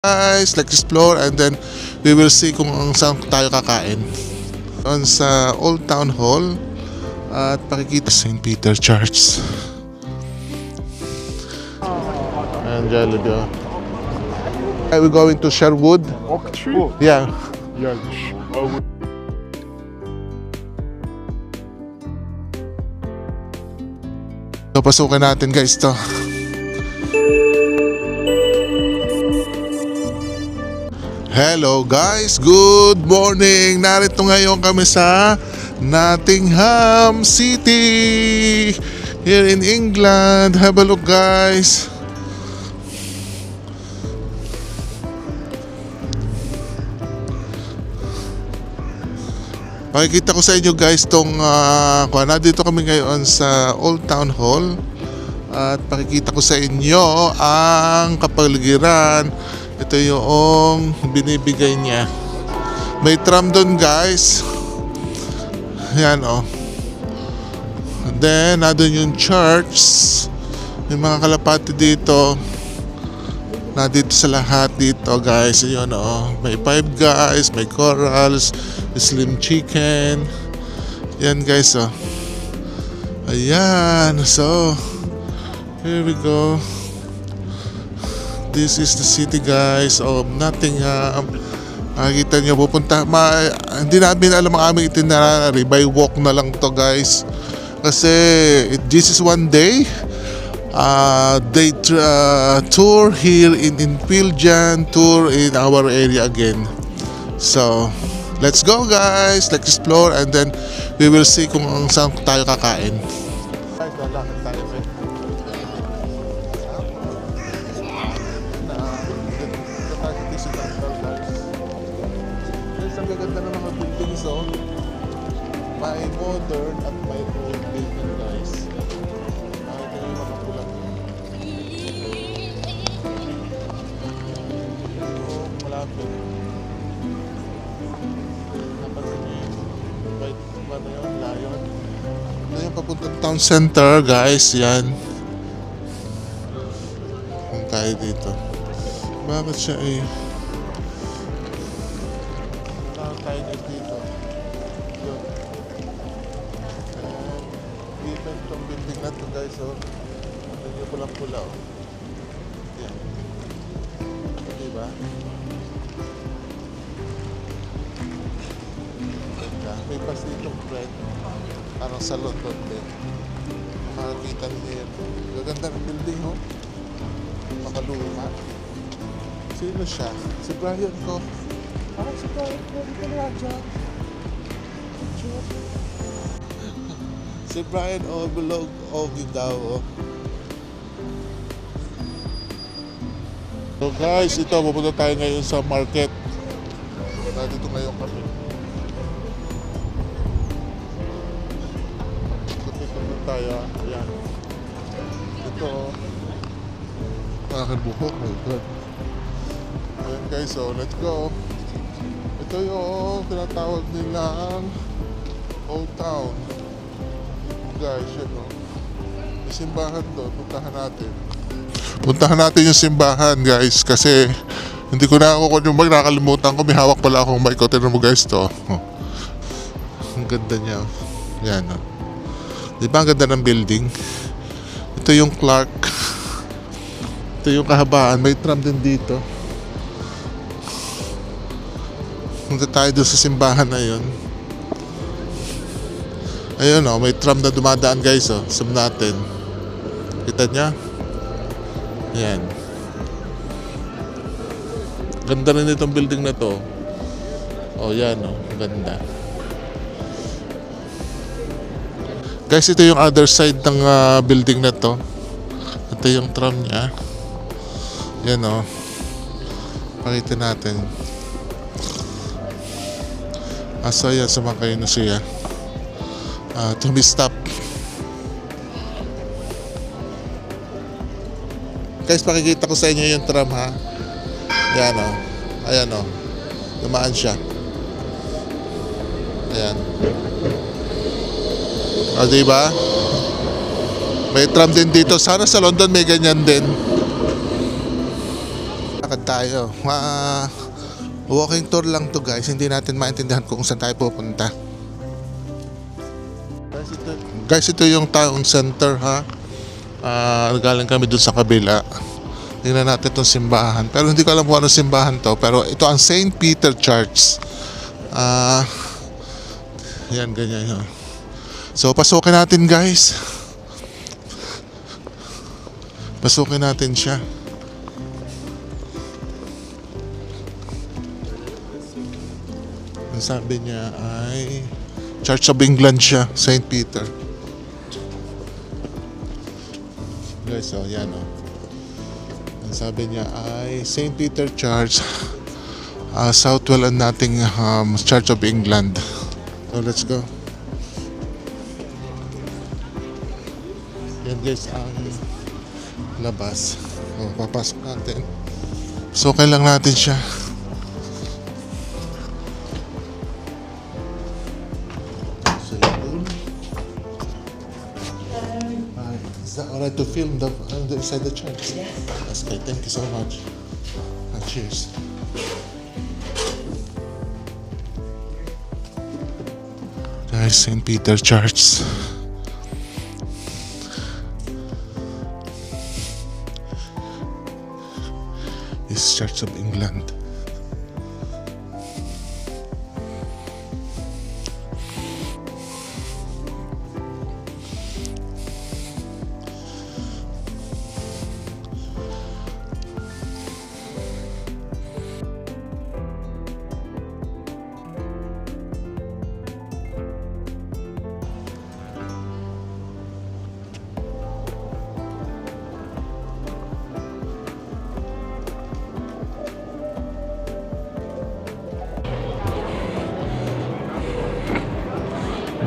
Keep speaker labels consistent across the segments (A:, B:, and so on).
A: Guys, let's explore and then we will see kung saan tayo kakain. On sa Old Town Hall at pakikita St. Peter Church. And Jollibee. We're going to Sherwood.
B: Oak tree?
A: Yeah.
B: Yeah.
A: So pasukin natin guys to. Hello guys, good morning. Narito ngayon kami sa Nottingham City here in England. Have a look guys. Makikita ko sa inyo guys tong nandito kami ngayon sa Old Town Hall at pakikita ko sa inyo ang kapaligiran. Ito yung binibigay niya. May tram doon guys. Yan oh. And then nandun yung church. May mga kalapati dito. Nandito sa lahat dito guys. Yun oh. May Five Guys, may Corals, Slim Chicken. Yan guys oh. Ayan. So here we go. This is the city guys of Nottingham. Makikita nyo pupunta. Hindi namin alam ang aming itinerary. By walk na lang to guys. Kasi this is one day. They tour here in Piljan, tour in our area again. So let's go guys. Let's explore and then we will see kung saan tayo kakain. Guys, lalakad tayo guys. Ang gaganda ng mga buildings oh. May modern at may old building guys. Ito yung mga pulang. Ito malapit. Napansin niyo yung white ba na yun? Lion. Ito yung papuntang town center guys. Yan. Kung tayo dito. Bakit siya eh? Tayo dito. Yun. And dito itong building na to guys oh. Ito yung pulang-pula oh. Yan. Diba? Ganda. May pas ditong bread. Parang salon doon din. Makakita niyo yun. Gaganda ng building oh. Makaluma. Sino siya? Si Brian ko. Si Brian ko. Dito na dyan. Si Brian Oblog Ogi daw oh. So guys, ito pupunta tayo ngayon sa market. Dito ngayon kami. Dito tayo. Ayan. Ito oh. Aking buhok. My God. Ayan guys, so let's go. Ito yung tinatawag nilang Old Town. Guys, yun o. May simbahan doon. Puntahan natin. Puntahan natin yung simbahan guys. Kasi hindi ko na ako yung mic. Nakalimutan ko. May hawak pala akong mic. Tignan mo guys to. Oh. Ang ganda niya. Yan o. Di ba ang ganda ng building? Ito yung Clark. Ito yung kahabaan. May tram din dito. Punta tayo doon sa simbahan na yun. Ayun o, may tram na dumadaan guys o. Sum natin. Kita niya? Ayan. Ganda rin itong building na to. O yan o, ganda. Guys, ito yung other side ng building na to. Ito yung tram niya. Yan o. Pakita natin. So yan, sumakay na siya. Tumi-stop. Guys, pakikita ko sa inyo yung tram ha. Yan o. Ayan o. Dumaan siya. Ayan. O diba? May tram din dito. Sana sa London may ganyan din. lakad tayo. Walking tour lang to guys. Hindi natin maintindihan kung saan tayo pupunta. Guys, ito yung town center ha. Galing kami dun sa kabila. Tingnan natin itong simbahan. Pero hindi ko alam kung ano simbahan to. Pero ito ang St. Peter Church. Yan, ganyan yun. So, pasukin natin guys. Pasukin natin siya. Ang sabi niya ay Church of England siya, St. Peter. Guys, oh, yan oh. Ang sabi niya ay St. Peter Church, Southwell and Nottingham, Church of England. So, let's go. Yan guys, ang labas. Oh, papasok natin. So, kailang natin siya. So, yun. Is that alright to film the inside the church? Yes. That's great. Thank you so much. Cheers. Guys, St. Peter Church. Is Church of England.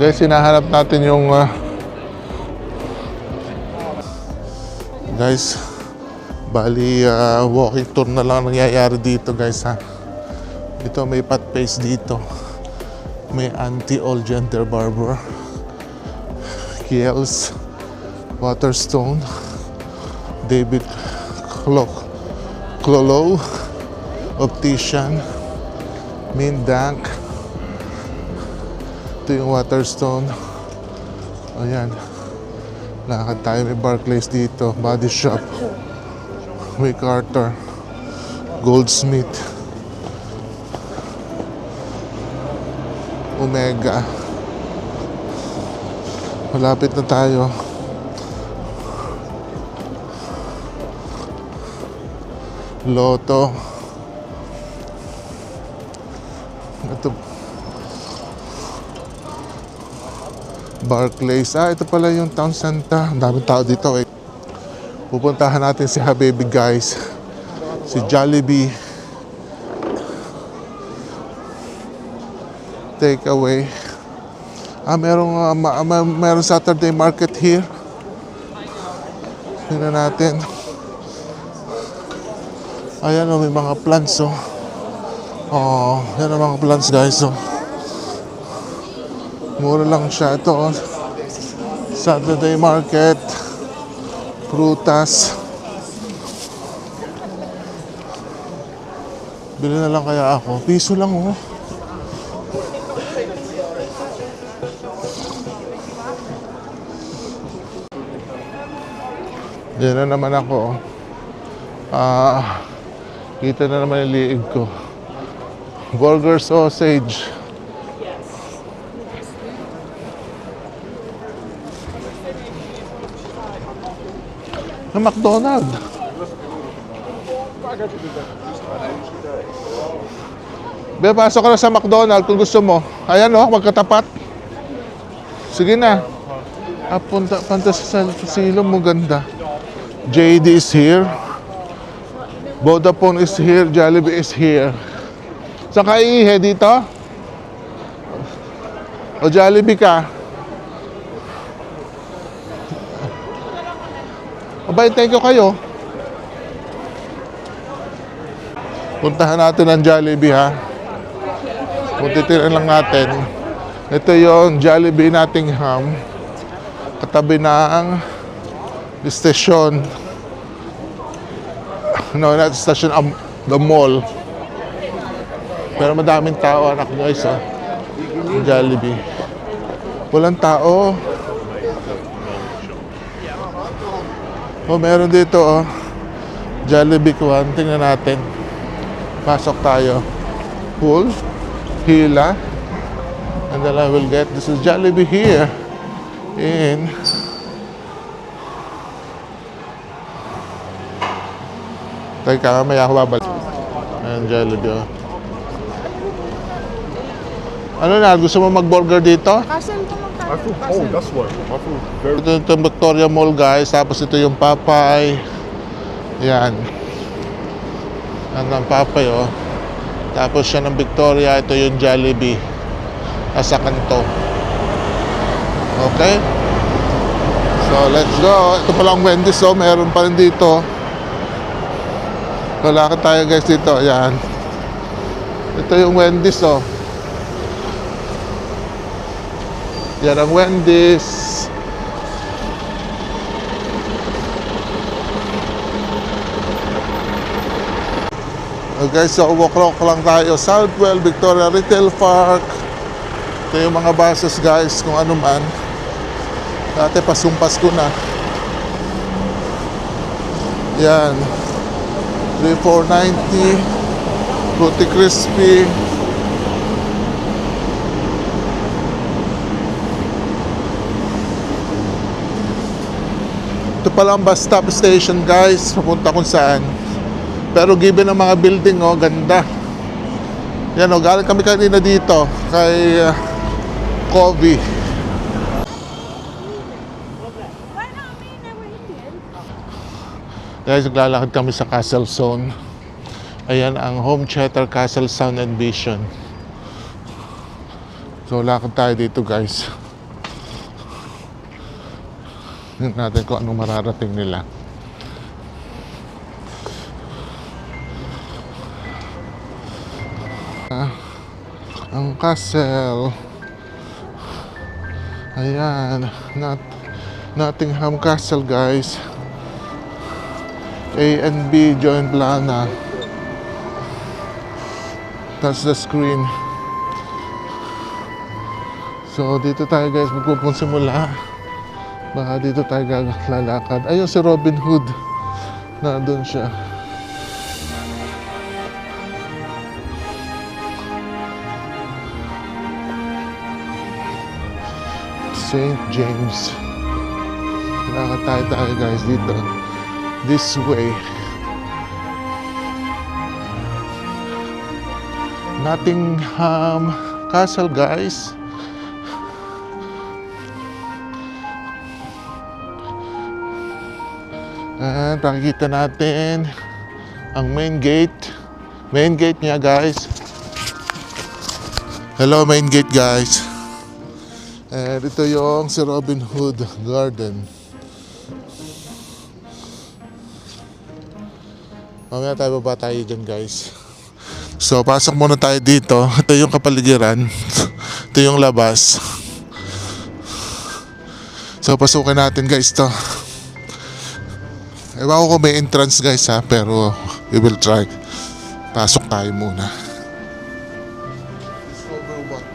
A: Guys, hinahanap natin yung guys, bali walking tour na lang nangyayari dito guys ha. Ito may Pat Pace dito. May Auntie All Gender Barber, Kiels, Waterstone, David Clolow, Optician, Mindank. Ito yung Waterstone. Ayan. Lakad tayo. May Barclays dito. Body Shop. May Carter. Goldsmith. Omega. Malapit na tayo. Lotto. Ito. Barclays. Ito pala yung town center. Ang daming tao dito eh. Pupuntahan natin si Habibi guys. Si Jollibee. Takeaway. Merong Saturday market here. Tingnan natin. Ayan o, may mga plants oh. Oh, yan ang mga plants guys oh. Mura lang siya. Ito oh. Saturday market. Prutas. Bili na lang kaya ako. Piso lang oh. Yan na naman ako oh. Kita na naman yung liig ko. Burger sausage. Na McDonald. Pasok ka na sa McDonald kung gusto mo. Ayan oh, magkatapat. Sige na. Punta sa silong mo ganda. JD is here. Vodafone is here. Jollibee is here. Saan ka iihe dito? O Jollibee ka? Abay, thank you kayo. Puntahan natin ang Jollibee ha. Puntitin lang natin. Ito yung Jollibee Nottingham. Katabi ng station. No, not station. The mall. Pero madaming tao, anak guys, ha. Jollibee. Walang tao. Oh, meron dito, oh. Jollibee Kwan. Tingnan natin. Pasok tayo. Pool. Hila. And then I will get, this is Jollibee here. In teka, may ako babalik. Ayan, Jollibee, oh. Ano na, gusto mo mag-burger dito?
B: Kasan ko
C: My food cold, that's what. My food very
A: Ito yung Victoria Mall, guys. Tapos ito yung Papay. Yan. Yan ang Papay, oh. Tapos siya ng Victoria. Ito yung Jollibee. Nasa kanto. Okay? So, let's go. Ito palang Wendy's, oh. Meron pa rin dito. Lalakad tayo, guys, dito. Yan. Ito yung Wendy's, oh. Yan ang Wendy's. Okay, so walk lang tayo. Southwell, Victoria Retail Park. Ito yung mga buses, guys, kung ano man. Dati pasumpas ko na. Yan. 3490. Fruity Crispy. Ito pala ang bus stop station, guys. Papunta kung saan. Pero given ang mga building, oh, ganda. Yan, oh, galing kami kanina dito kay Covey. Guys, naglalakad kami sa Castle Zone. Ayan ang Home Theater Castle Sound and Vision. So, lakad tayo dito, guys. Tingnan natin kung anong mararating nila. Ang castle. Ayan. Nottingham Castle, guys. A and B joint plana. That's the screen. So, dito tayo, guys, magpupunsimula. Baka dito tayo lalakad. Ayun si Robin Hood. Nandun siya. St. James. Lakad tayo, guys, dito. This way. Nottingham Castle, guys. At pakikita natin ang main gate. Main gate niya, guys. Hello, main gate, guys. And ito yung si Robin Hood Garden. Mamaya tayo baba tayo dyan, guys. So, pasok muna tayo dito. Ito yung kapaligiran. Ito yung labas. So, pasukin natin, guys, to. Ewan ko kung may entrance, guys, ha, pero we will try. Pasok tayo muna. Discover what?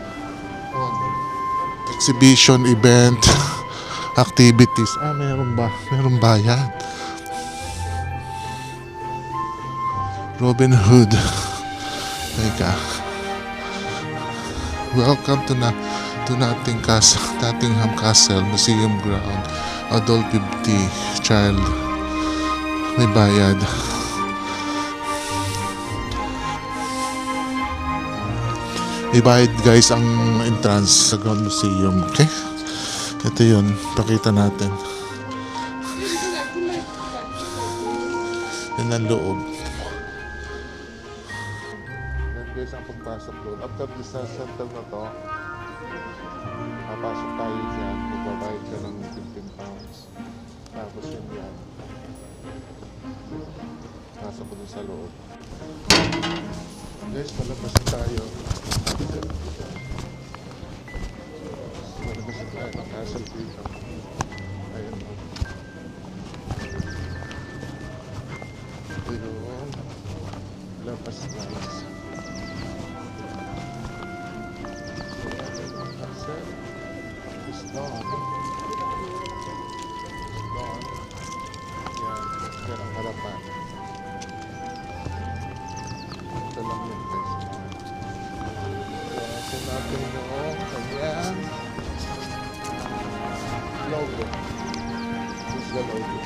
A: Exhibition, event, activities. Meron ba? Meron bayad. Robin Hood. Teka. Welcome to Nottingham Castle Museum Ground. Adult 50, child. May bayad. May bayad, guys, ang entrance sa Grand Museum. Okay? Ito yun. Pakita natin. Yan ang loob. Yan, guys, ang pagpasok doon. After this center na to, papasok tayo dyan. Magbabayad ka ng 15 pounds. Tapos yun yan. Pasok ko dun sa loob. Guys, palabas na tayo. Palabas na tayo ng castle dito. Ayun o. Ito yung It's gone. It's gone. Yan ang harapan. Ito lang yun guys. Ito natin yung kanyang logo. This is the logo.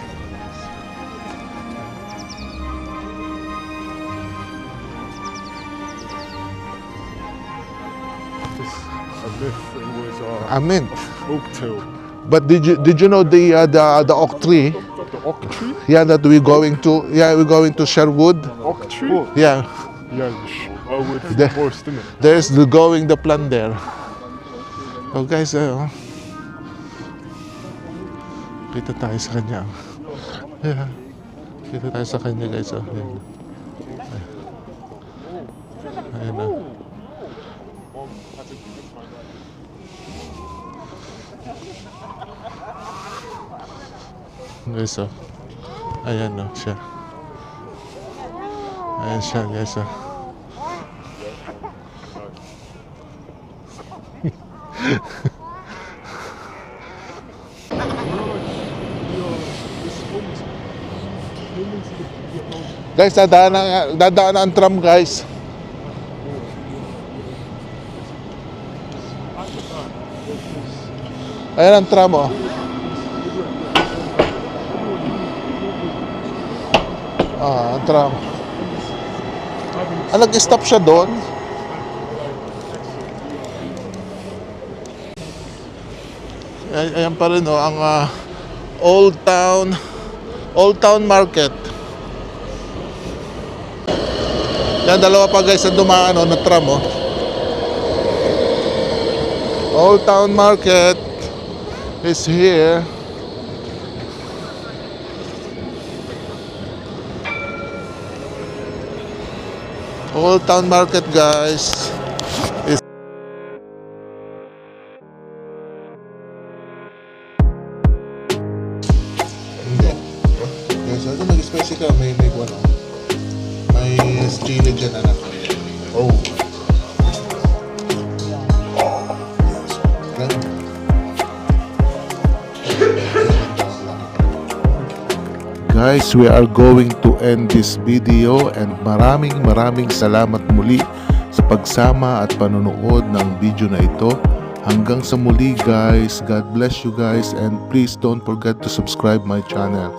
C: This a myth. It was
A: Amen.
C: oak tail.
A: But did you know the oak tree?
C: The oak tree?
A: Yeah, that we're going to Sherwood.
C: Oak tree?
A: Yeah,
C: Yeah, with
A: The-
C: forest in it.
A: there's the plan there. Oh guys, kita tayo sa kanya. Yeah. Kita tayo sa kanya guys. Oh. Ayan. Ayan na. Guys, oh. Ayan oh, siya. Ayan siya guys. Oh. Guys, dadaan ang tram guys. Ayan ang tram oh. Ang tram. Nag-stop siya doon. Ayan pa rin oh, ang Old Town Market. Yan, dalawa pa guys na dumaan na tram oh. Old Town Market is here. Old Town Market guys is guys, ano nag-spicy ka? May ano? May chili dyan anak. Oh. Guys, we are going to end this video and maraming salamat muli sa pagsama at panonood ng video na ito. Hanggang sa muli guys, God bless you guys and please don't forget to subscribe my channel.